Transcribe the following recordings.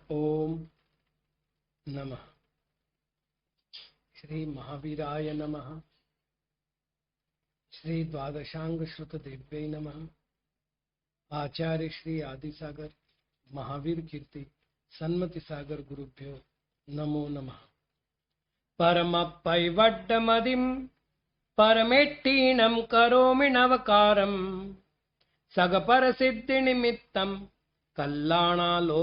ओम नमः श्री महावीराय नमः। श्री द्वादशांग श्रुत देव्यै नमः। आचार्य श्री आदिसागर महावीर कीर्ति सन्मति सागर गुरुभ्यो नमो नमः। परमपैवड्डमदिं परमेट्टीनं करोमि नवकारं सगपरसिद्धिनिमित्तं कल्याणालोयणावोच्छे।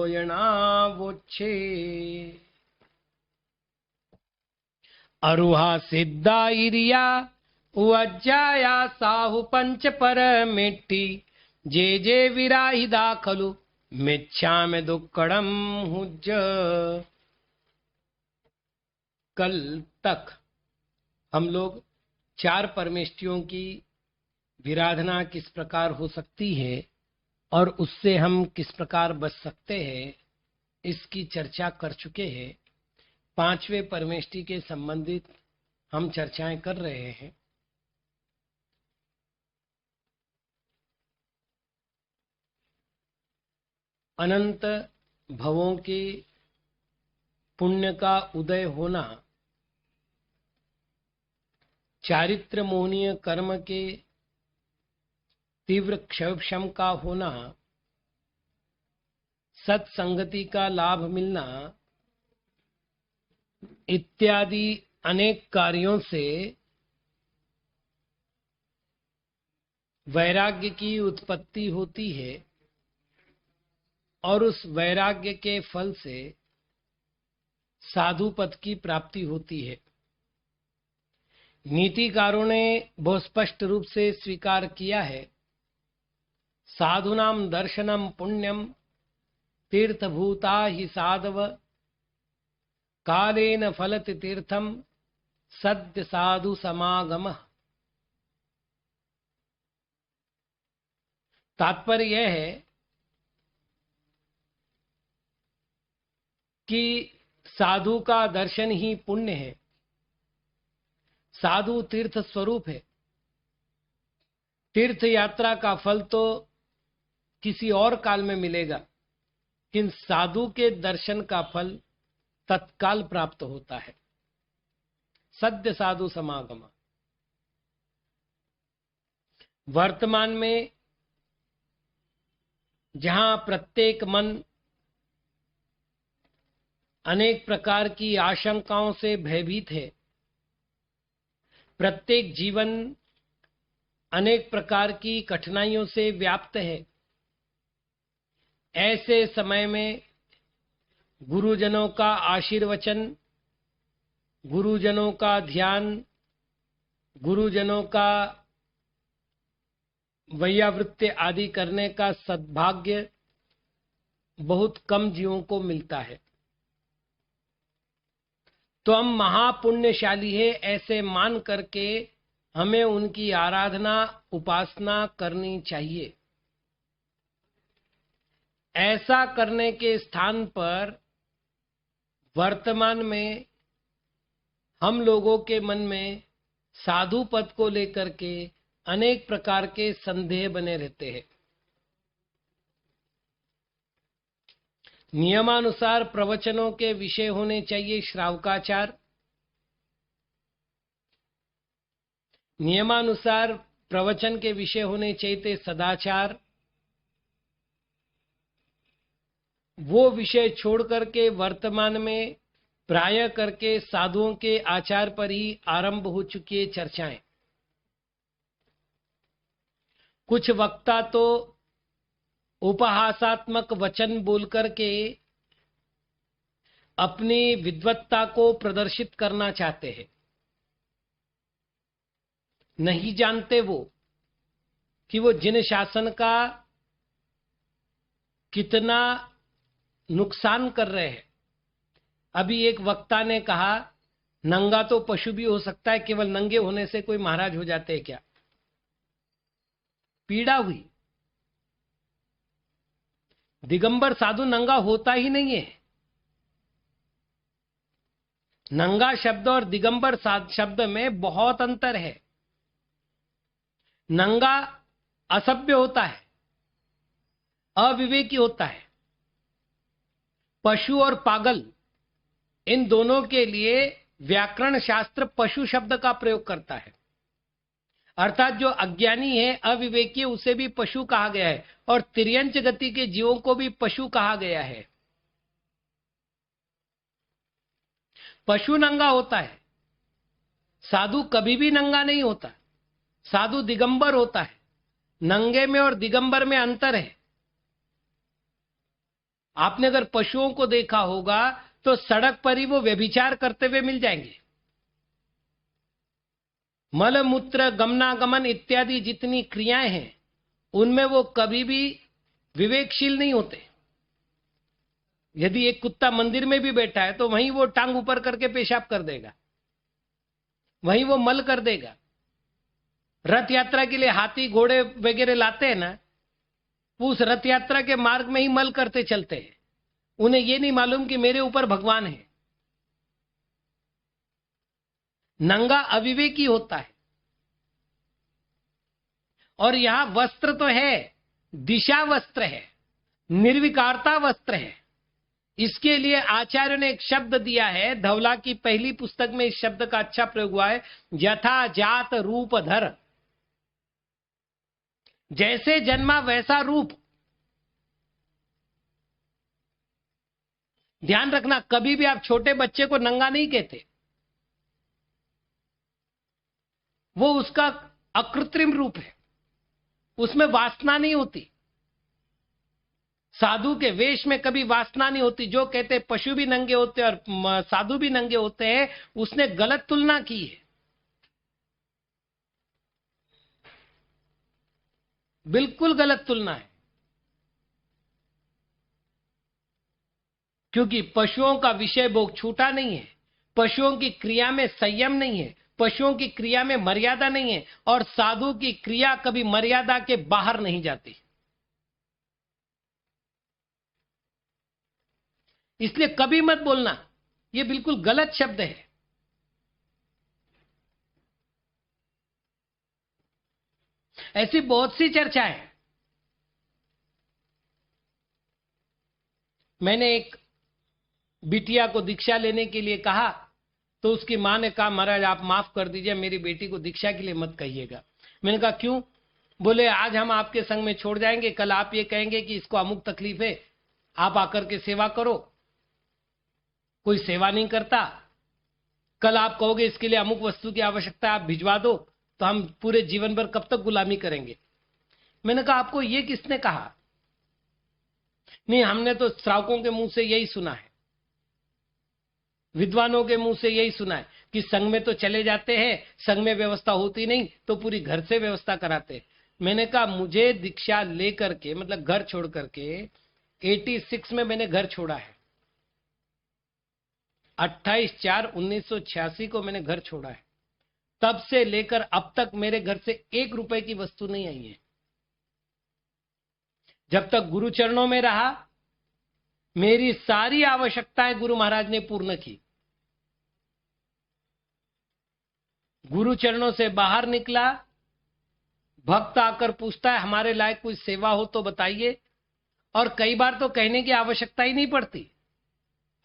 अरुहा सिद्धा इरिया उज्जाया साहु पंच परमेट्टी जे जे विराहिदा खलु मिच्छामि दुक्कड़म हुज्ज। कल तक हम लोग चार परमेष्टियों की विराधना किस प्रकार हो सकती है और उससे हम किस प्रकार बच सकते हैं इसकी चर्चा कर चुके हैं। पांचवें परमेष्टि के संबंधित हम चर्चाएं कर रहे हैं। अनंत भवों के पुण्य का उदय होना, चारित्र मोहनीय कर्म के तीव्र क्षयक्षम का होना, सत्संगति का लाभ मिलना इत्यादि अनेक कार्यों से वैराग्य की उत्पत्ति होती है और उस वैराग्य के फल से साधु पद की प्राप्ति होती है। नीतिकारों ने बहुत स्पष्ट रूप से स्वीकार किया है, साधुनाम दर्शनम पुण्यम तीर्थभूता ही साधव कालेन फलति तीर्थम सद्य साधु समागम। तात्पर्य यह है कि साधु का दर्शन ही पुण्य है। साधु तीर्थ स्वरूप है। तीर्थ यात्रा का फल तो किसी और काल में मिलेगा, किंतु साधु के दर्शन का फल तत्काल प्राप्त होता है। सद्य साधु समागम। वर्तमान में जहां प्रत्येक मन अनेक प्रकार की आशंकाओं से भयभीत है, प्रत्येक जीवन अनेक प्रकार की कठिनाइयों से व्याप्त है, ऐसे समय में गुरुजनों का आशीर्वचन, गुरुजनों का ध्यान, गुरुजनों का वैयावृत्ति आदि करने का सद्भाग्य बहुत कम जीवों को मिलता है। तो हम महापुण्यशाली है ऐसे मान करके हमें उनकी आराधना उपासना करनी चाहिए। ऐसा करने के स्थान पर वर्तमान में हम लोगों के मन में साधु पद को लेकर के अनेक प्रकार के संदेह बने रहते हैं। नियमानुसार प्रवचनों के विषय होने चाहिए श्रावकाचार, नियमानुसार प्रवचन के विषय होने चाहिए सदाचार। वो विषय छोड़ करके वर्तमान में प्राय करके साधुओं के आचार पर ही आरंभ हो चुकी है चर्चाएं। कुछ वक्ता तो उपहासात्मक वचन बोलकर के अपनी विद्वत्ता को प्रदर्शित करना चाहते हैं। नहीं जानते वो कि वो जिन शासन का कितना नुकसान कर रहे हैं। अभी एक वक्ता ने कहा, नंगा तो पशु भी हो सकता है, केवल नंगे होने से कोई महाराज हो जाते हैं क्या? पीड़ा हुई। दिगंबर साधु नंगा होता ही नहीं है। नंगा शब्द और दिगंबर शब्द में बहुत अंतर है। नंगा असभ्य होता है, अविवेकी होता है, पशु और पागल, इन दोनों के लिए व्याकरण शास्त्र पशु शब्द का प्रयोग करता है। अर्थात जो अज्ञानी है, अविवेकी है, उसे भी पशु कहा गया है, और तिर्यंच गति के जीवों को भी पशु कहा गया है। पशु नंगा होता है, साधु कभी भी नंगा नहीं होता। साधु दिगंबर होता है। नंगे में और दिगंबर में अंतर है। आपने अगर पशुओं को देखा होगा तो सड़क पर ही वो व्यभिचार करते हुए मिल जाएंगे। मल मूत्र गमनागमन इत्यादि जितनी क्रियाएं हैं, उनमें वो कभी भी विवेकशील नहीं होते। यदि एक कुत्ता मंदिर में भी बैठा है तो वहीं वो टांग ऊपर करके पेशाब कर देगा, वहीं वो मल कर देगा। रथ यात्रा के लिए हाथी घोड़े वगैरह लाते हैं ना, वो उस रथ यात्रा के मार्ग में ही मल करते चलते हैं। उन्हें ये नहीं मालूम कि मेरे ऊपर भगवान है। नंगा अविवेकी होता है। और यहां वस्त्र तो है, दिशा वस्त्र है, निर्विकारता वस्त्र है। इसके लिए आचार्य ने एक शब्द दिया है, धवला की पहली पुस्तक में इस शब्द का अच्छा प्रयोग हुआ है, यथा जात रूप धर। जैसे जन्मा वैसा रूप। ध्यान रखना, कभी भी आप छोटे बच्चे को नंगा नहीं कहते, वो उसका अकृत्रिम रूप है, उसमें वासना नहीं होती। साधु के वेश में कभी वासना नहीं होती। जो कहते पशु भी नंगे होते और साधु भी नंगे होते हैं, उसने गलत तुलना की है, बिल्कुल गलत तुलना है। क्योंकि पशुओं का विषय भोग छूटा नहीं है, पशुओं की क्रिया में संयम नहीं है, पशुओं की क्रिया में मर्यादा नहीं है, और साधु की क्रिया कभी मर्यादा के बाहर नहीं जाती। इसलिए कभी मत बोलना ये बिल्कुल गलत शब्द है। ऐसी बहुत सी चर्चाएं। मैंने एक बिटिया को दीक्षा लेने के लिए कहा तो उसकी मां ने कहा, महाराज आप माफ कर दीजिए, मेरी बेटी को दीक्षा के लिए मत कहिएगा। मैंने कहा क्यों? बोले आज हम आपके संग में छोड़ जाएंगे, कल आप ये कहेंगे कि इसको अमुक तकलीफ है, आप आकर के सेवा करो, कोई सेवा नहीं करता। कल आप कहोगे इसके लिए अमुक वस्तु की आवश्यकता है, आप भिजवा दो, तो हम पूरे जीवन भर कब तक गुलामी करेंगे। मैंने कहा आपको ये किसने कहा? नहीं, हमने तो श्रावकों के मुंह से यही सुना है, विद्वानों के मुंह से यही सुना है कि संघ में तो चले जाते हैं, संघ में व्यवस्था होती नहीं तो पूरी घर से व्यवस्था कराते हैं। मैंने कहा मुझे दीक्षा लेकर के, मतलब घर छोड़ करके 86 में मैंने घर छोड़ा है। 28/4/1986 को मैंने घर छोड़ा है। तब से लेकर अब तक मेरे घर से 1 रुपए की वस्तु नहीं आई है। जब तक गुरु चरणों में रहा, मेरी सारी आवश्यकताएं गुरु महाराज ने पूर्ण की। गुरु चरणों से बाहर निकला, भक्त आकर पूछता है हमारे लायक कोई सेवा हो तो बताइए, और कई बार तो कहने की आवश्यकता ही नहीं पड़ती,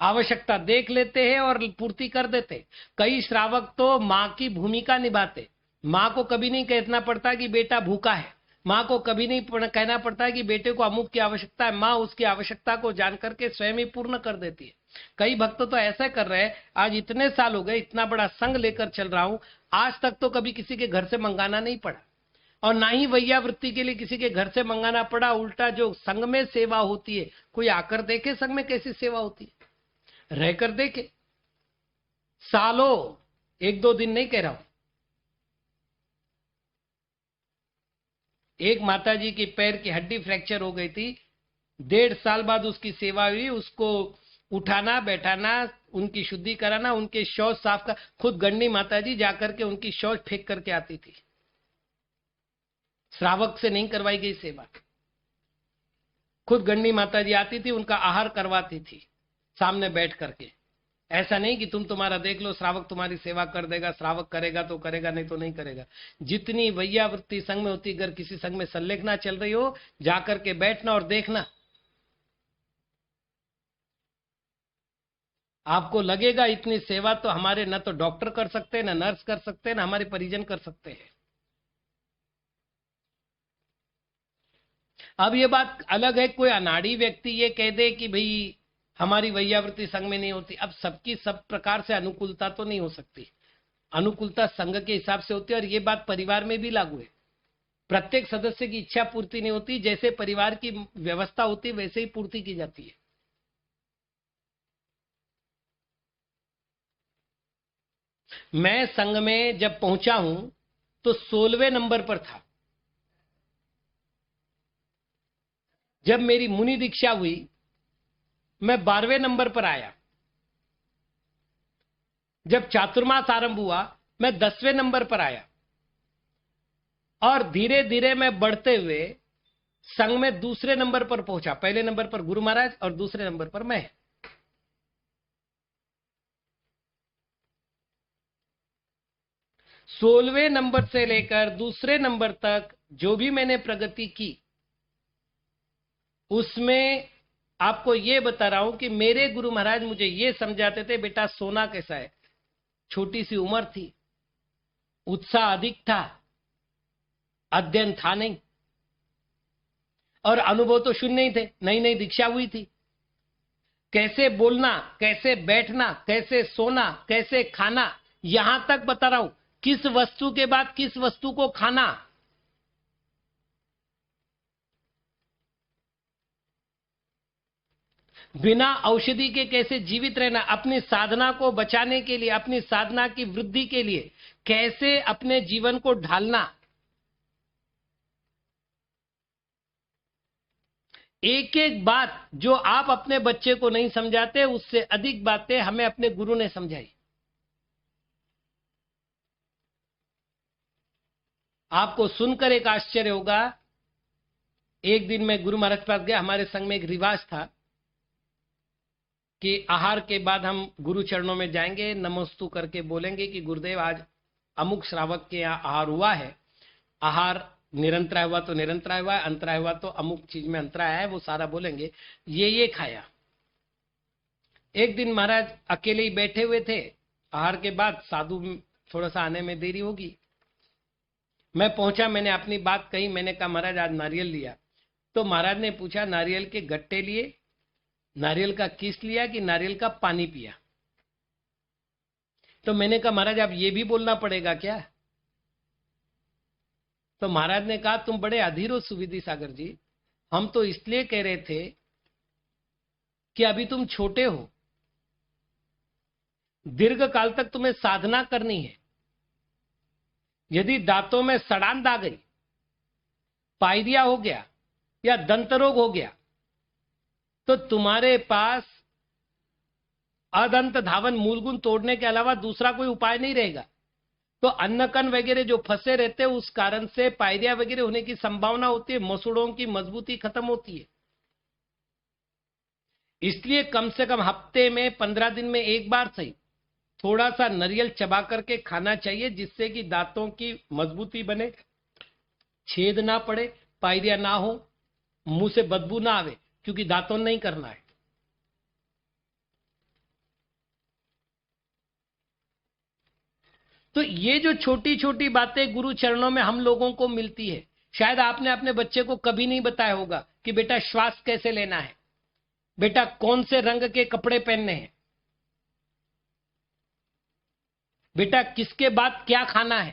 आवश्यकता देख लेते हैं और पूर्ति कर देते। कई श्रावक तो मां की भूमिका निभाते, मां को कभी नहीं कहना पड़ता कि बेटा भूखा है, मां को कभी नहीं कहना पड़ता कि बेटे को अमुक की आवश्यकता है, मां उसकी आवश्यकता को जान करके स्वयं ही पूर्ण कर देती है। कई भक्त तो ऐसा कर रहे हैं, आज इतने साल हो गए, इतना बड़ा संघ लेकर चल रहा हूं, आज तक तो कभी किसी के घर से मंगाना नहीं पड़ा, और ना ही वैयावृत्ति के लिए किसी के घर से मंगाना पड़ा। उल्टा जो संघ में सेवा होती है, कोई आकर देखे संघ में कैसी सेवा होती है, रहकर देखे, सालों, 1-2 दिन नहीं कह रहा हूं। एक माताजी की पैर की हड्डी फ्रैक्चर हो गई थी, 1.5 साल बाद उसकी सेवा हुई, उसको उठाना बैठाना, उनकी शुद्धि कराना, उनके शौच साफ कर, खुद गंडी माताजी जाकर के उनकी शौच फेंक करके आती थी। श्रावक से नहीं करवाई गई सेवा, खुद गंडी माताजी आती थी, उनका आहार करवाती थी सामने बैठ करके। ऐसा नहीं कि तुम्हारा देख लो, श्रावक तुम्हारी सेवा कर देगा, श्रावक करेगा तो करेगा, नहीं तो नहीं करेगा। जितनी वैयावृत्ति संघ में होती, अगर किसी संघ में संलेखना चल रही हो, जाकर के बैठना और देखना। आपको लगेगा इतनी सेवा तो हमारे न तो डॉक्टर कर सकते हैं, न नर्स कर सकते हैं, न हमारे परिजन कर सकते हैं। अब ये बात अलग है, कोई अनाड़ी व्यक्ति ये कह दे कि भाई हमारी वैयावृत्ति संघ में नहीं होती। अब सबकी सब प्रकार से अनुकूलता तो नहीं हो सकती, अनुकूलता संघ के हिसाब से होती है, और ये बात परिवार में भी लागू है। प्रत्येक सदस्य की इच्छा पूर्ति नहीं होती, जैसे परिवार की व्यवस्था होती है वैसे ही पूर्ति की जाती है। मैं संघ में जब पहुंचा हूं तो 16वें नंबर पर था। जब मेरी मुनि दीक्षा हुई मैं 12वें नंबर पर आया। जब चातुर्मास आरंभ हुआ मैं 10वें नंबर पर आया, और धीरे धीरे मैं बढ़ते हुए संघ में दूसरे नंबर पर पहुंचा। पहले नंबर पर गुरु महाराज और दूसरे नंबर पर मैं। सोलहवें नंबर से लेकर दूसरे नंबर तक जो भी मैंने प्रगति की, उसमें आपको यह बता रहा हूं कि मेरे गुरु महाराज मुझे यह समझाते थे, बेटा सोना कैसा है। छोटी सी उम्र थी, उत्साह अधिक था, अध्ययन था नहीं, और अनुभव तो शून्य ही थे, नई नई दीक्षा हुई थी। कैसे बोलना, कैसे बैठना, कैसे सोना, कैसे खाना, यहां तक बता रहा हूं किस वस्तु के बाद किस वस्तु को खाना। बिना औषधि के कैसे जीवित रहना, अपनी साधना को बचाने के लिए, अपनी साधना की वृद्धि के लिए कैसे अपने जीवन को ढालना। एक एक बात जो आप अपने बच्चे को नहीं समझाते, उससे अधिक बातें हमें अपने गुरु ने समझाई। आपको सुनकर एक आश्चर्य होगा, एक दिन मैं गुरु महाराज के पास गया। हमारे संघ में एक रिवाज था कि आहार के बाद हम गुरु चरणों में जाएंगे, नमस्तु करके बोलेंगे कि गुरुदेव आज अमुक श्रावक के यहाँ आहार हुआ है। आहार निरंतराय हुआ तो निरंतराय हुआ है, अंतराय हुआ तो अमुक चीज में अंतराय है, वो सारा बोलेंगे। ये खाया। एक दिन महाराज अकेले ही बैठे हुए थे, आहार के बाद साधु थोड़ा सा आने में देरी होगी। मैं पहुंचा, मैंने अपनी बात कही, मैंने कहा महाराज आज नारियल लिया। तो महाराज ने पूछा नारियल के गट्टे लिए, नारियल का किस लिया कि नारियल का पानी पिया। तो मैंने कहा महाराज अब ये भी बोलना पड़ेगा क्या? तो महाराज ने कहा तुम बड़े अधीर हो सुविधि सागर जी, हम तो इसलिए कह रहे थे कि अभी तुम छोटे हो, दीर्घ काल तक तुम्हें साधना करनी है। यदि दांतों में सड़ांध आ गई, पायरिया हो गया या दंत रोग हो गया, तो तुम्हारे पास अदंत धावन मूलगुण तोड़ने के अलावा दूसरा कोई उपाय नहीं रहेगा। तो अन्नकण वगैरह जो फंसे रहते हैं, उस कारण से पायरिया वगैरह होने की संभावना होती है, मसूड़ों की मजबूती खत्म होती है। इसलिए कम से कम हफ्ते में 15 दिन में एक बार सही थोड़ा सा नारियल चबा करके खाना चाहिए, जिससे कि दांतों की मजबूती बने, छेद ना पड़े, पायरिया ना हो, मुंह से बदबू ना आवे, क्योंकि दांतों नहीं करना है। तो ये जो छोटी छोटी बातें गुरु चरणों में हम लोगों को मिलती है, शायद आपने अपने बच्चे को कभी नहीं बताया होगा कि बेटा श्वास कैसे लेना है, बेटा कौन से रंग के कपड़े पहनने हैं, बेटा किसके बाद क्या खाना है।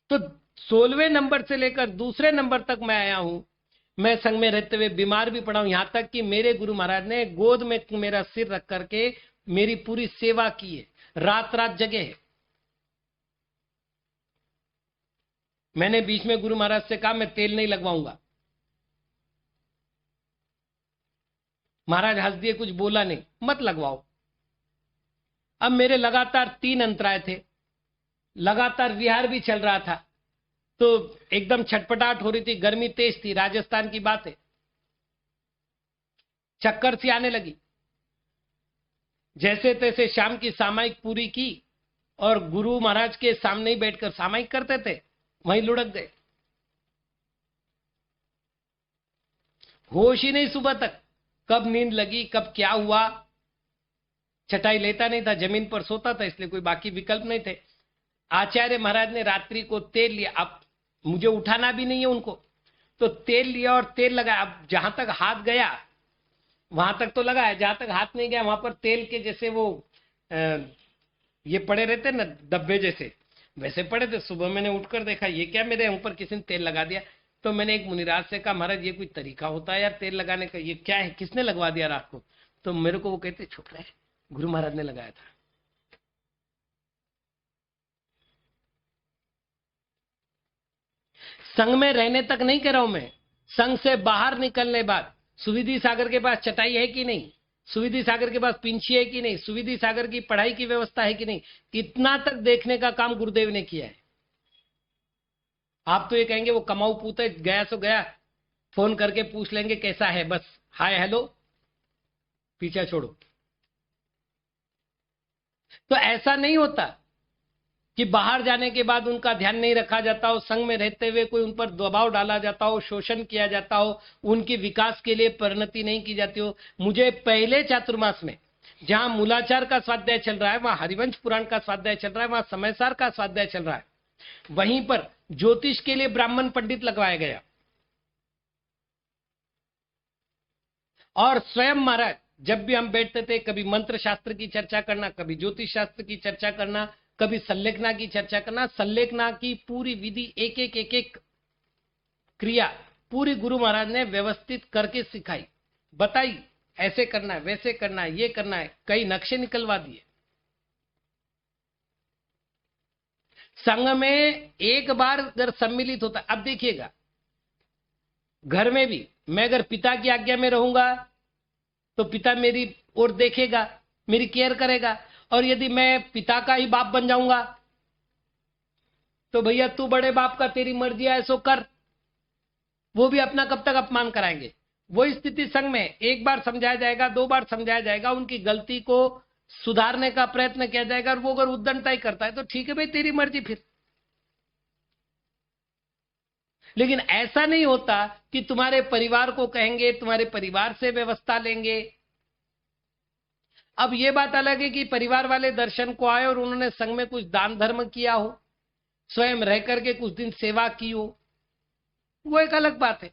तो 16वें नंबर से लेकर दूसरे नंबर तक मैं आया हूं। मैं संघ में रहते हुए बीमार भी पड़ा हूं, यहां तक कि मेरे गुरु महाराज ने गोद में मेरा सिर रख करके मेरी पूरी सेवा की है, रात रात जगे है। मैंने बीच में गुरु महाराज से कहा मैं तेल नहीं लगवाऊंगा। महाराज हंस दिए, कुछ बोला नहीं, मत लगवाओ। अब मेरे लगातार 3 अंतराय थे, लगातार विहार भी चल रहा था, तो एकदम छटपटाहट हो रही थी, गर्मी तेज थी, राजस्थान की बात है, चक्कर सी आने लगी। जैसे तैसे शाम की सामायिक पूरी की और गुरु महाराज के सामने ही बैठकर सामायिक करते थे, वहीं लुढ़क गए, होश ही नहीं सुबह तक। कब नींद लगी, कब क्या हुआ। चटाई लेता नहीं था, जमीन पर सोता था, इसलिए कोई बाकी विकल्प नहीं थे। आचार्य महाराज ने रात्रि को तेल लिया, अब मुझे उठाना भी नहीं है उनको, तो तेल लिया और तेल लगाया। अब जहां तक हाथ गया वहां तक तो लगाया, जहां तक हाथ नहीं गया वहां पर तेल के जैसे वो अ, ये पड़े रहते ना डब्बे जैसे, वैसे पड़े थे। सुबह मैंने उठकर देखा ये क्या, मेरे ऊपर किसी ने तेल लगा दिया। तो मैंने एक मुनिराज से कहा, महाराज ये कोई तरीका होता है यार तेल लगाने का, ये क्या है, किसने लगवा दिया रात को। तो मेरे को वो कहते, छुप रहे, गुरु महाराज ने लगाया था। संघ में रहने तक नहीं कह रहा हूं मैं, संघ से बाहर निकलने बाद सुविधि सागर के पास चटाई है कि नहीं, सुविधि सागर के पास पिंछी है कि नहीं, सुविधि सागर की पढ़ाई की व्यवस्था है कि नहीं, इतना तक देखने का काम गुरुदेव ने किया है। आप तो ये कहेंगे वो कमाऊ पूत है, गया सो गया, फोन करके पूछ लेंगे कैसा है, बस हाय हेलो, पीछा छोड़ो। तो ऐसा नहीं होता कि बाहर जाने के बाद उनका ध्यान नहीं रखा जाता हो, संघ में रहते हुए कोई उन पर दबाव डाला जाता हो, शोषण किया जाता हो, उनके विकास के लिए परिणति नहीं की जाती हो। मुझे पहले चातुर्मास में जहां मूलाचार का स्वाध्याय चल रहा है, वहां हरिवंश पुराण का स्वाध्याय चल रहा है, वहां समयसार का स्वाध्याय चल रहा है, वहीं पर ज्योतिष के लिए ब्राह्मण पंडित लगवाया गया। और स्वयं महाराज जब भी हम बैठते थे, कभी मंत्र शास्त्र की चर्चा करना, कभी ज्योतिष शास्त्र की चर्चा करना, कभी संलेखना की चर्चा करना, संलेखना की पूरी विधि, एक एक एक एक क्रिया पूरी गुरु महाराज ने व्यवस्थित करके सिखाई, बताई, ऐसे करना है, वैसे करना है, ये करना है, कई नक्शे निकलवा दिए। संघ में एक बार अगर सम्मिलित होता, अब देखिएगा घर में भी मैं अगर पिता की आज्ञा में रहूंगा तो पिता मेरी ओर देखेगा, मेरी केयर करेगा। और यदि मैं पिता का ही बाप बन जाऊंगा तो भैया तू बड़े बाप का, तेरी मर्जी है सो कर, वो भी अपना कब तक अपमान कराएंगे। वो स्थिति संघ में एक बार समझाया जाएगा, दो बार समझाया जाएगा, उनकी गलती को सुधारने का प्रयत्न किया जाएगा, और वो अगर उद्दंडता ही करता है तो ठीक है भाई, तेरी मर्जी फिर। लेकिन ऐसा नहीं होता कि तुम्हारे परिवार को कहेंगे, तुम्हारे परिवार से व्यवस्था लेंगे। अब ये बात अलग है कि परिवार वाले दर्शन को आए और उन्होंने संघ में कुछ दान धर्म किया हो, स्वयं रह करके कुछ दिन सेवा की हो, वो एक अलग बात है।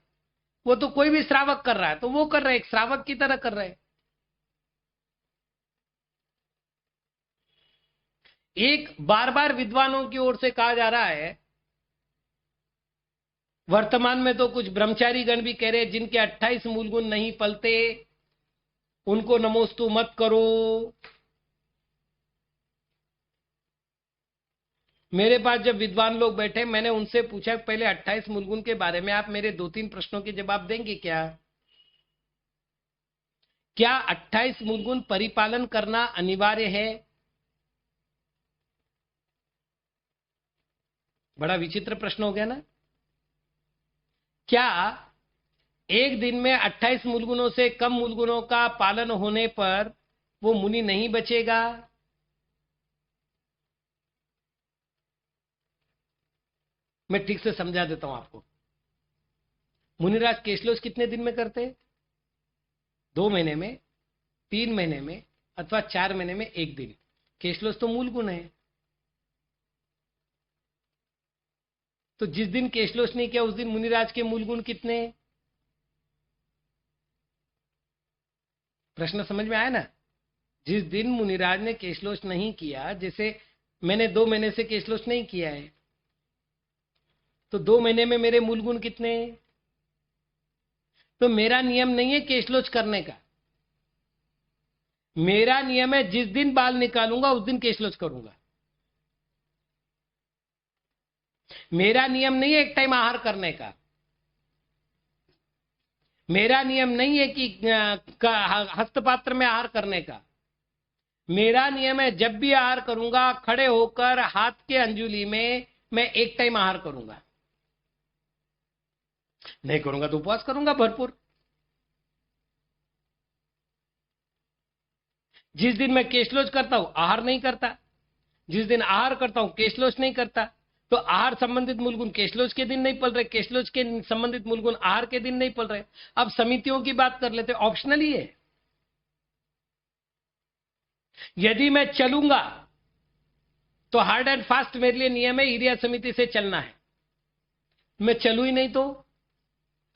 वो तो कोई भी श्रावक कर रहा है तो वो कर रहे हैं, एक श्रावक की तरह कर रहे हैं। एक बार बार विद्वानों की ओर से कहा जा रहा है, वर्तमान में तो कुछ ब्रह्मचारी गण भी कह रहे हैं जिनके 28 मूल गुण नहीं पलते, उनको नमोस्तु मत करो। मेरे पास जब विद्वान लोग बैठे, मैंने उनसे पूछा पहले 28 मूलगुण के बारे में आप मेरे 2-3 प्रश्नों के जवाब देंगे क्या? क्या 28 मूलगुण परिपालन करना अनिवार्य है? बड़ा विचित्र प्रश्न हो गया ना। क्या एक दिन में 28 मूलगुणों से कम मूलगुणों का पालन होने पर वो मुनि नहीं बचेगा? मैं ठीक से समझा देता हूं आपको। मुनिराज केशलोच कितने दिन में करते? 2 महीने में, 3 महीने में, अथवा 4 महीने में एक दिन। केशलोच तो मूल गुण है। तो जिस दिन केशलोच नहीं किया उस दिन मुनिराज के मूल गुण कितने? प्रश्न समझ में आया ना। जिस दिन मुनिराज ने केशलोच नहीं किया, जैसे मैंने 2 महीने से केशलोच नहीं किया है, तो 2 महीने में मेरे मूल गुण कितने? तो मेरा नियम नहीं है केशलोच करने का, मेरा नियम है जिस दिन बाल निकालूंगा उस दिन केशलोच करूंगा। मेरा नियम नहीं है एक टाइम आहार करने का, मेरा नियम नहीं है कि हस्तपात्र में आहार करने का। मेरा नियम है जब भी आहार करूंगा, खड़े होकर हाथ के अंजुली में मैं एक टाइम आहार करूंगा। नहीं करूंगा तो उपवास करूंगा भरपूर। जिस दिन मैं केशलोच करता हूं आहार नहीं करता, जिस दिन आहार करता हूं केशलोच नहीं करता। तो आहार संबंधित मूलगुण केशलोच के दिन नहीं पल रहे, केशलोच के संबंधित मूलगुण आहार के दिन नहीं पल रहे। अब समितियों की बात कर लेते, ऑप्शनल ही है। यदि मैं चलूंगा तो हार्ड एंड फास्ट मेरे लिए नियम है यूरिया समिति से चलना है, मैं चलू ही नहीं तो।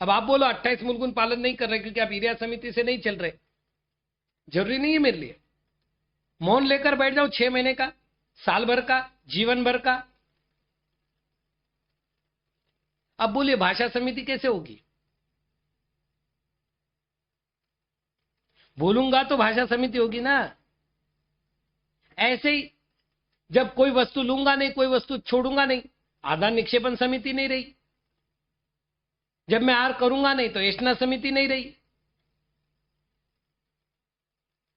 अब आप बोलो 28 मूलगुण पालन नहीं कर रहे क्योंकि आप यूरिया समिति से नहीं चल रहे, जरूरी नहीं है मेरे लिए मौन लेकर बैठ जाओ 6 महीने का, साल भर का, जीवन भर का। अब बोलिए भाषा समिति कैसे होगी? बोलूंगा तो भाषा समिति होगी ना। ऐसे ही जब कोई वस्तु लूंगा नहीं, कोई वस्तु छोड़ूंगा नहीं, आदान निक्षेपण समिति नहीं रही। जब मैं आहार करूंगा नहीं तो ऐष्णा समिति नहीं रही।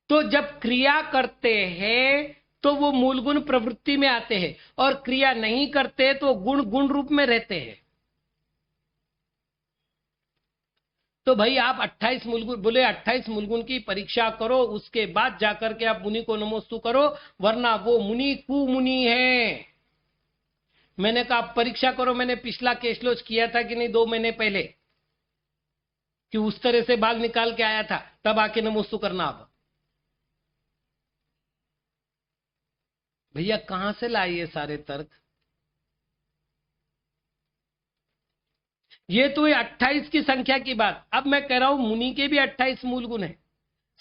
तो जब क्रिया करते हैं तो वो मूलगुण प्रवृत्ति में आते हैं, और क्रिया नहीं करते तो गुण गुण रूप में रहते हैं। तो भाई आप 28 मूलगुण बोले, 28 मूलगुण की परीक्षा करो, उसके बाद जाकर के आप मुनि को नमोस्तु करो, वरना वो मुनि कुमुनि है। मैंने कहा परीक्षा करो, मैंने पिछला केशलोच किया था कि नहीं 2 महीने पहले, कि उस तरह से बाल निकाल के आया था, तब आके नमोस्तु करना। आप भैया कहां से लाइए सारे तर्क? ये तो 28 की संख्या की बात। अब मैं कह रहा हूं मुनि के भी 28 मूल गुण है,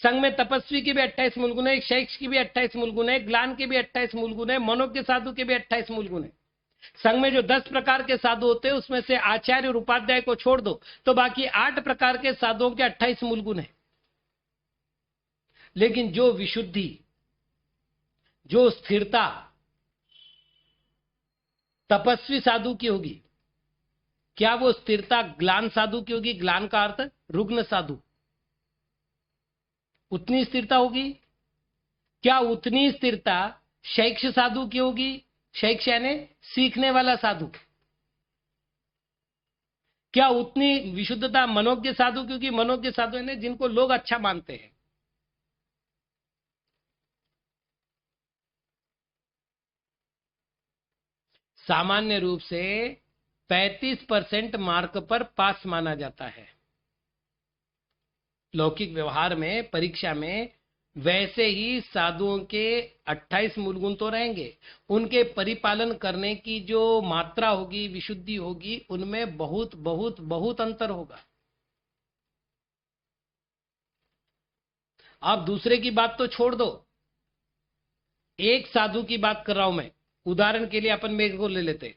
संघ में तपस्वी के भी 28 मूल गुण है, शैक्ष की भी 28 मूल गुण है, ग्लान के भी 28 मूल गुण है, मनोज्ञ साधु के भी 28 मूल गुण है। संघ में जो 10 प्रकार के साधु होते हैं उसमें से आचार्य और उपाध्याय को छोड़ दो तो बाकी 8 प्रकार के साधुओं के 28 मूल गुण है। लेकिन जो विशुद्धि, जो स्थिरता तपस्वी साधु की होगी, क्या वो स्थिरता ग्लान साधु की होगी? ग्लान का अर्थ रुग्ण साधु, उतनी स्थिरता होगी? क्या उतनी स्थिरता शैक्ष साधु की होगी? शैक्ष यानी सीखने वाला साधु। क्या उतनी विशुद्धता मनोज्ञ साधु की होगी? मनोज्ञ साधु यानी जिनको लोग अच्छा मानते हैं। सामान्य रूप से 35% मार्क पर पास माना जाता है लौकिक व्यवहार में, परीक्षा में। वैसे ही साधुओं के 28 मूल गुण तो रहेंगे, उनके परिपालन करने की जो मात्रा होगी, विशुद्धि होगी, उनमें बहुत बहुत बहुत अंतर होगा। आप दूसरे की बात तो छोड़ दो, एक साधु की बात कर रहा हूं मैं। उदाहरण के लिए अपन मेरे को ले लेते,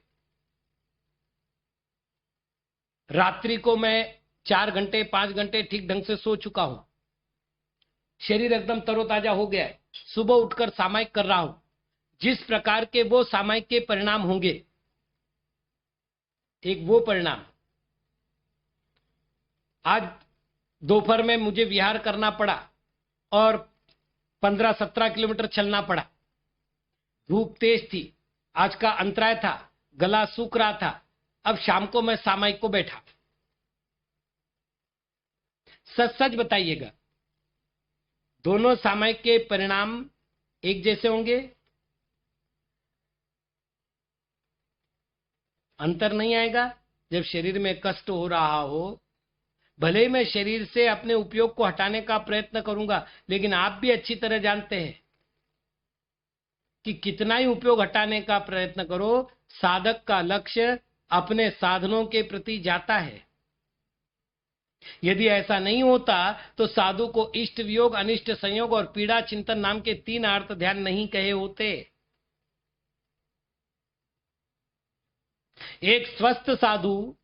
रात्रि को मैं 4 घंटे 5 घंटे ठीक ढंग से सो चुका हूं, शरीर एकदम तरोताजा हो गया है, सुबह उठकर सामायिक कर रहा हूं। जिस प्रकार के वो सामायिक के परिणाम होंगे, एक वो परिणाम, आज दोपहर में मुझे विहार करना पड़ा और 15-17 किलोमीटर चलना पड़ा, धूप तेज थी, आज का अंतराय था, गला सूख रहा था। अब शाम को मैं सामायिक को बैठा, सच सच बताइएगा, दोनों सामायिक के परिणाम एक जैसे होंगे? अंतर नहीं आएगा। जब शरीर में कष्ट हो रहा हो, भले ही मैं शरीर से अपने उपयोग को हटाने का प्रयत्न करूंगा, लेकिन आप भी अच्छी तरह जानते हैं कि कितना ही उपयोग हटाने का प्रयत्न करो, साधक का लक्ष्य अपने साधनों के प्रति जाता है। यदि ऐसा नहीं होता तो साधु को इष्ट वियोग, अनिष्ट संयोग और पीड़ा चिंतन नाम के 3 अर्थ ध्यान नहीं कहे होते। एक स्वस्थ साधु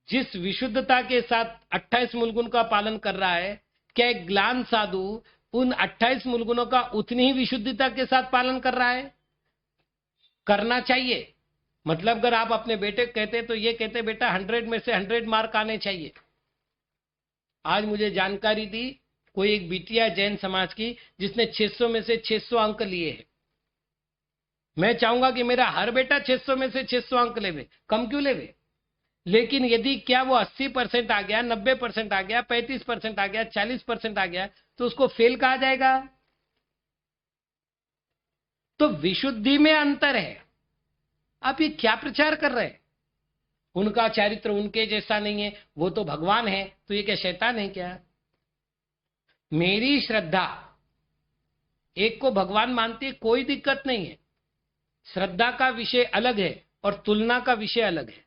जिस विशुद्धता के साथ 28 मूलगुण का पालन कर रहा है, क्या एक ग्लान साधु उन 28 मूलगुणों का उतनी ही विशुद्धता के साथ पालन कर रहा है? करना चाहिए। मतलब अगर आप अपने बेटे कहते तो ये कहते बेटा 100 में से 100 मार्क आने चाहिए। आज मुझे जानकारी दी कोई एक बिटिया जैन समाज की जिसने 600 में से 600 अंक लिए हैं। मैं चाहूंगा कि मेरा हर बेटा 600 में से 600 अंक लेवे, कम क्यों लेवे? लेकिन यदि क्या वो 80% आ गया, 90% आ गया, 35% आ गया, 40% आ गया, तो उसको फेल कहा जाएगा? तो विशुद्धि में अंतर है। आप ये क्या प्रचार कर रहे हैं? उनका चरित्र उनके जैसा नहीं है, वो तो भगवान है, तो ये क्या शैतान है क्या? मेरी श्रद्धा एक को भगवान मानती है, कोई दिक्कत नहीं है। श्रद्धा का विषय अलग है और तुलना का विषय अलग है।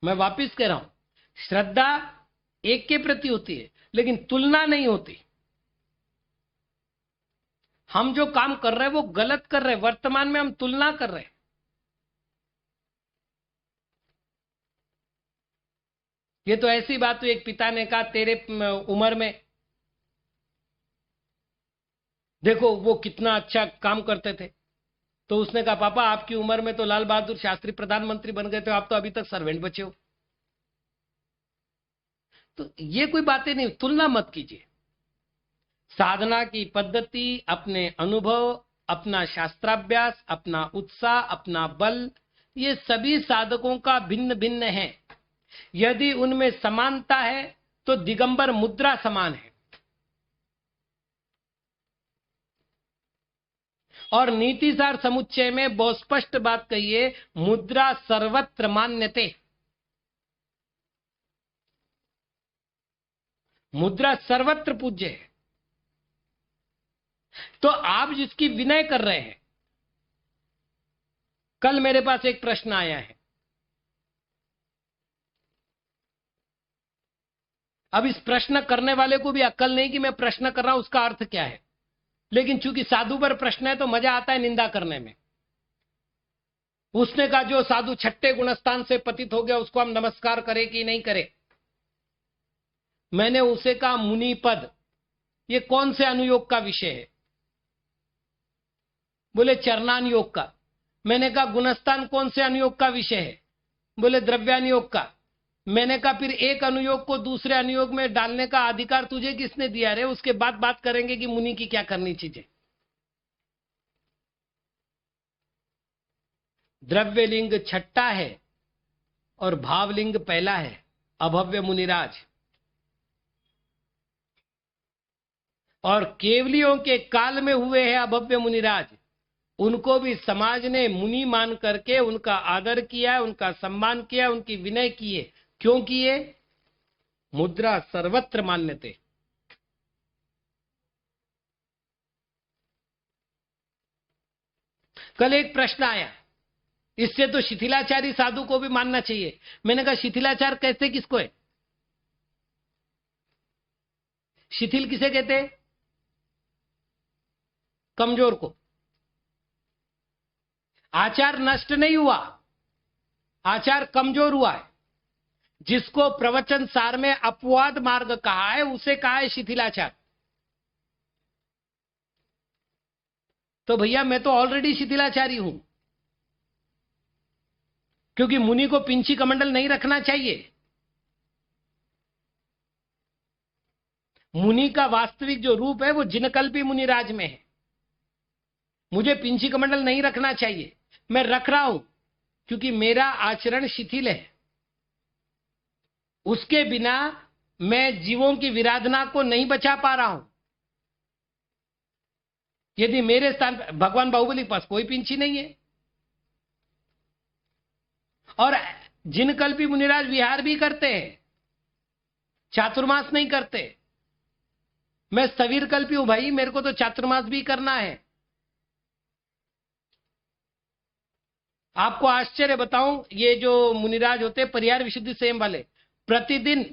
मैं वापिस कह रहा हूं, श्रद्धा एक के प्रति होती है लेकिन तुलना नहीं होती। हम जो काम कर रहे हैं वो गलत कर रहे हैं, वर्तमान में हम तुलना कर रहे हैं। ये तो ऐसी बात हुई, एक पिता ने कहा तेरे उम्र में देखो वो कितना अच्छा काम करते थे। तो उसने कहा पापा आपकी उम्र में तो लाल बहादुर शास्त्री प्रधानमंत्री बन गए थे, आप तो अभी तक सर्वेंट बचे हो। तो ये कोई बातें नहीं, तुलना मत कीजिए। साधना की पद्धति, अपने अनुभव, अपना शास्त्राभ्यास, अपना उत्साह, अपना बल, ये सभी साधकों का भिन्न भिन्न है। यदि उनमें समानता है तो दिगंबर मुद्रा समान है। और नीतिसार समुच्चय में बहुत स्पष्ट बात कही है, मुद्रा सर्वत्र मान्यते। मुद्रा सर्वत्र पूज्य है। तो आप जिसकी विनय कर रहे हैं, कल मेरे पास एक प्रश्न आया है। अब इस प्रश्न करने वाले को भी अक्ल नहीं कि मैं प्रश्न कर रहा हूं उसका अर्थ क्या है, लेकिन चूंकि साधु पर प्रश्न है तो मजा आता है निंदा करने में। उसने कहा जो साधु छठे गुणस्थान से पतित हो गया उसको हम नमस्कार करें कि नहीं करें। मैंने उसे कहा मुनि पद ये कौन से अनुयोग का विषय है? बोले चरणान योग का। मैंने कहा गुणस्थान कौन से अनुयोग का विषय है? बोले द्रव्यानुयोग का। मैंने कहा फिर एक अनुयोग को दूसरे अनुयोग में डालने का अधिकार तुझे किसने दिया रे? उसके बाद बात करेंगे कि मुनि की क्या करनी चीजें। द्रव्यलिंग छठा है और भावलिंग पहला है, अभव्य मुनिराज। और केवलियों के काल में हुए हैं अभव्य मुनिराज। उनको भी समाज ने मुनि मान करके उनका आदर किया, उनका सम्मान किया, उनकी विनय किए। क्यों किए? मुद्रा सर्वत्र मान्यते। कल एक प्रश्न आया, इससे तो शिथिलाचारी साधु को भी मानना चाहिए। मैंने कहा शिथिलाचार कहते किसको है? शिथिल किसे कहते हैं? कमजोर को। आचार नष्ट नहीं हुआ, आचार कमजोर हुआ है। जिसको प्रवचन सार में अपवाद मार्ग कहा है उसे कहा है शिथिलाचार। तो भैया मैं तो ऑलरेडी शिथिलाचारी हूं, क्योंकि मुनि को पिंची कमंडल नहीं रखना चाहिए। मुनि का वास्तविक जो रूप है वो जिनकल्पी मुनिराज में है। मुझे पिंची कमंडल नहीं रखना चाहिए, मैं रख रहा हूं क्योंकि मेरा आचरण शिथिल है। उसके बिना मैं जीवों की विराधना को नहीं बचा पा रहा हूं। यदि मेरे स्थान पर भगवान बाहुबली के पास कोई पिंची नहीं है और जिनकल्पी मुनिराज विहार भी करते हैं, चातुर्मास नहीं करते। मैं सवीर कल्पी हूं भाई, मेरे को तो चातुर्मास भी करना है। आपको आश्चर्य बताऊं, ये जो मुनिराज होते परिहार विशुद्धि संयम वाले, प्रतिदिन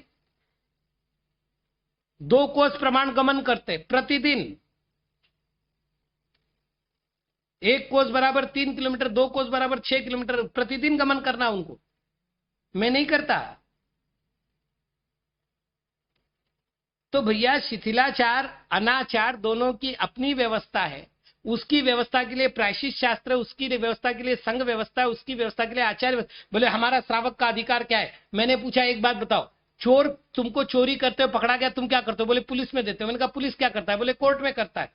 2 कोस प्रमाण गमन करते। प्रतिदिन 1 कोस बराबर 3 किलोमीटर, 2 कोस बराबर 6 किलोमीटर प्रतिदिन गमन करना उनको। मैं नहीं करता। तो भैया शिथिलाचार अनाचार दोनों की अपनी व्यवस्था है। उसकी व्यवस्था के लिए प्रायश्चित शास्त्र, उसकी व्यवस्था के लिए संघ व्यवस्था, उसकी व्यवस्था के लिए आचार्य। बोले हमारा श्रावक का अधिकार क्या है? मैंने पूछा एक बात बताओ, चोर तुमको चोरी करते हो पकड़ा गया, तुम क्या करते हो? बोले पुलिस में देते हो। मैंने कहा पुलिस क्या करता है? बोले कोर्ट में करता है।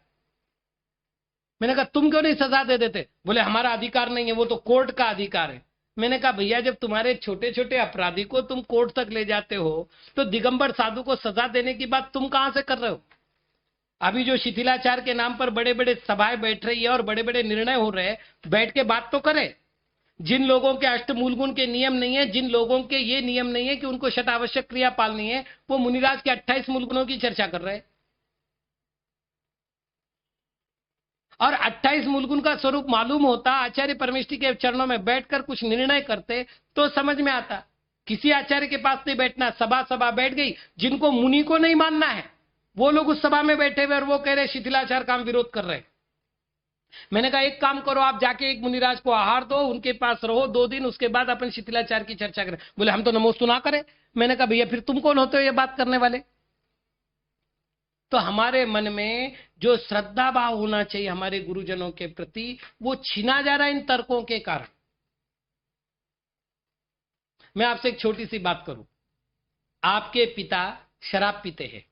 मैंने कहा तुम क्यों नहीं सजा दे देते? बोले हमारा अधिकार नहीं है, वो तो कोर्ट का अधिकार है। मैंने कहा भैया जब तुम्हारे छोटे छोटे अपराधी को तुम कोर्ट तक ले जाते हो तो दिगंबर साधु को सजा देने की बात तुम कहां से कर रहे हो? अभी जो शिथिलाचार के नाम पर बड़े बड़े सभाएं बैठ रही है और बड़े बड़े निर्णय हो रहे हैं, बैठ के बात तो करें। जिन लोगों के अष्टमूल गुण के नियम नहीं है, जिन लोगों के ये नियम नहीं है कि उनको शतावश्यक क्रिया पालनी है, वो मुनिराज के 28 मूल गुणों की चर्चा कर रहे हैं। और 28 मूल गुण का स्वरूप मालूम होता, आचार्य परमेष्ठी के चरणों में बैठकर कुछ निर्णय करते तो समझ में आता। किसी आचार्य के पास नहीं बैठना, सभा सभा बैठ गई, जिनको मुनि को नहीं मानना है वो लोग उस सभा में बैठे हुए और वो कह रहे शिथिलाचार का हम विरोध कर रहे हैं। मैंने कहा एक काम करो, आप जाके एक मुनिराज को आहार दो, उनके पास रहो 2 दिन, उसके बाद अपन शिथिलाचार की चर्चा करें। बोले हम तो नमोस्तु ना करें। मैंने कहा भैया फिर तुम कौन होते हो ये बात करने वाले? तो हमारे मन में जो श्रद्धा भाव होना चाहिए हमारे गुरुजनों के प्रति, वो छीना जा रहा है इन तर्कों के कारण। मैं आपसे एक छोटी सी बात करूं। आपके पिता शराब पीते हैं,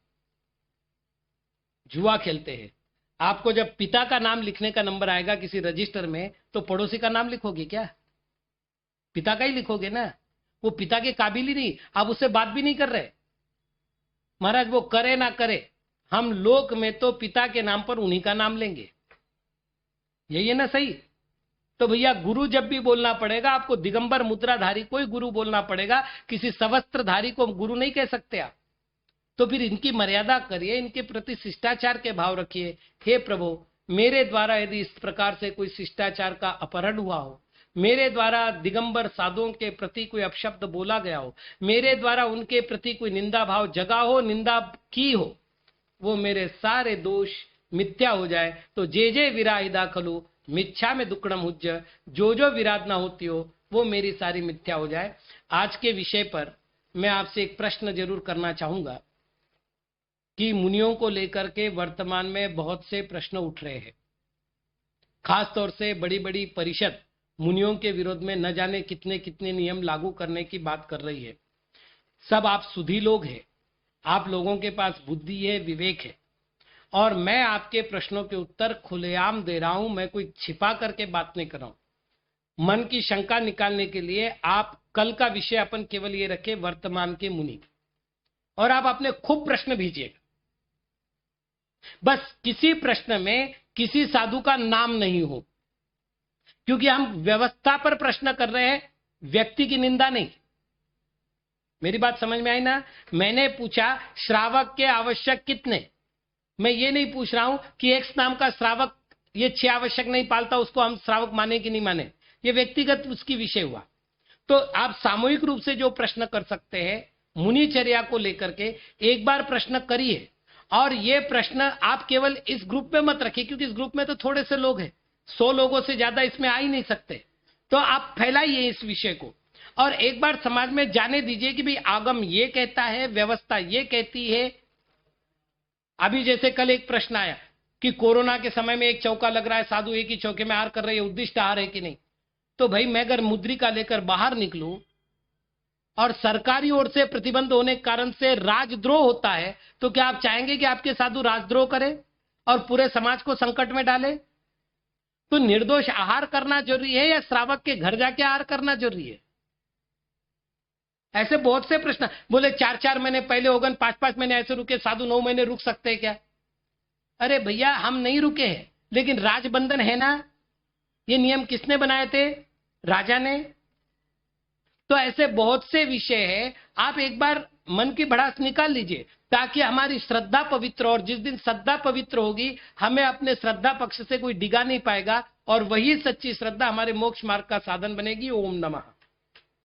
जुआ खेलते हैं। आपको जब पिता का नाम लिखने का नंबर आएगा किसी रजिस्टर में, तो पड़ोसी का नाम लिखोगे क्या? पिता का ही लिखोगे ना। वो पिता के काबिल ही नहीं, आप उससे बात भी नहीं कर रहे। महाराज वो करे ना करे, हम लोक में तो पिता के नाम पर उन्हीं का नाम लेंगे। यही है ना सही? तो भैया गुरु जब भी बोलना पड़ेगा आपको दिगंबर मुद्राधारी कोई गुरु बोलना पड़ेगा, किसी सवस्त्रधारी को गुरु नहीं कह सकते आप। तो फिर इनकी मर्यादा करिए, इनके प्रति शिष्टाचार के भाव रखिए। हे प्रभु, मेरे द्वारा यदि इस प्रकार से कोई शिष्टाचार का अपहरण हुआ हो, मेरे द्वारा दिगंबर साधुओं के प्रति कोई अपशब्द बोला गया हो, मेरे द्वारा उनके प्रति कोई निंदा भाव जगा हो, निंदा की हो, वो मेरे सारे दोष मिथ्या हो जाए। तो जे जे विराहिदा खलु मिथ्या में दुक्कड़म हुज्ज, जो जो विराधना होती हो वो मेरी सारी मिथ्या हो जाए। आज के विषय पर मैं आपसे एक प्रश्न जरूर करना चाहूंगा कि मुनियों को लेकर के वर्तमान में बहुत से प्रश्न उठ रहे हैं। खासतौर से बड़ी बड़ी परिषद मुनियों के विरोध में न जाने कितने कितने नियम लागू करने की बात कर रही है। सब आप सुधी लोग हैं, आप लोगों के पास बुद्धि है, विवेक है, और मैं आपके प्रश्नों के उत्तर खुलेआम दे रहा हूं। मैं कोई छिपा करके बात नहीं कर रहा हूं। मन की शंका निकालने के लिए आप कल का विषय अपन केवल ये रखें, वर्तमान के मुनि, और आप अपने खूब प्रश्न भेजिएगा। बस किसी प्रश्न में किसी साधु का नाम नहीं हो, क्योंकि हम व्यवस्था पर प्रश्न कर रहे हैं, व्यक्ति की निंदा नहीं। मेरी बात समझ में आई ना? मैंने पूछा श्रावक के आवश्यक कितने, मैं ये नहीं पूछ रहा हूं कि एक्स नाम का श्रावक ये 6 आवश्यक नहीं पालता, उसको हम श्रावक माने कि नहीं माने, ये व्यक्तिगत उसकी विषय हुआ। तो आप सामूहिक रूप से जो प्रश्न कर सकते हैं मुनिचर्या को लेकर के, एक बार प्रश्न करिए। और ये प्रश्न आप केवल इस ग्रुप में मत रखिए, क्योंकि इस ग्रुप में तो थोड़े से लोग हैं, 100 लोगों से ज्यादा इसमें आ ही नहीं सकते। तो आप फैलाइए इस विषय को, और एक बार समाज में जाने दीजिए कि भाई आगम ये कहता है, व्यवस्था ये कहती है। अभी जैसे कल एक प्रश्न आया कि कोरोना के समय में एक चौका लग रहा है, साधु एक ही चौके में आहार कर रहे हैं, उद्दिष्ट आहार है कि नहीं? तो भाई मैं अगर मुद्रिका लेकर बाहर निकलूं और सरकारी ओर से प्रतिबंध होने के कारण से राजद्रोह होता है, तो क्या आप चाहेंगे कि आपके साधु राजद्रोह करें और पूरे समाज को संकट में डाले? तो निर्दोष आहार करना जरूरी है या श्रावक के घर जाके आहार करना जरूरी है? ऐसे बहुत से प्रश्न। बोले 4-4 महीने पहले होगन, 5-5 महीने ऐसे रुके, साधु 9 महीने रुक सकते हैं क्या? अरे भैया हम नहीं रुके हैं, लेकिन राजबंधन है ना। ये नियम किसने बनाए थे? राजा ने। तो ऐसे बहुत से विषय है, आप एक बार मन की भड़ास निकाल लीजिए, ताकि हमारी श्रद्धा पवित्र, और जिस दिन श्रद्धा पवित्र होगी हमें अपने श्रद्धा पक्ष से कोई डिगा नहीं पाएगा, और वही सच्ची श्रद्धा हमारे मोक्ष मार्ग का साधन बनेगी। ओम नमः।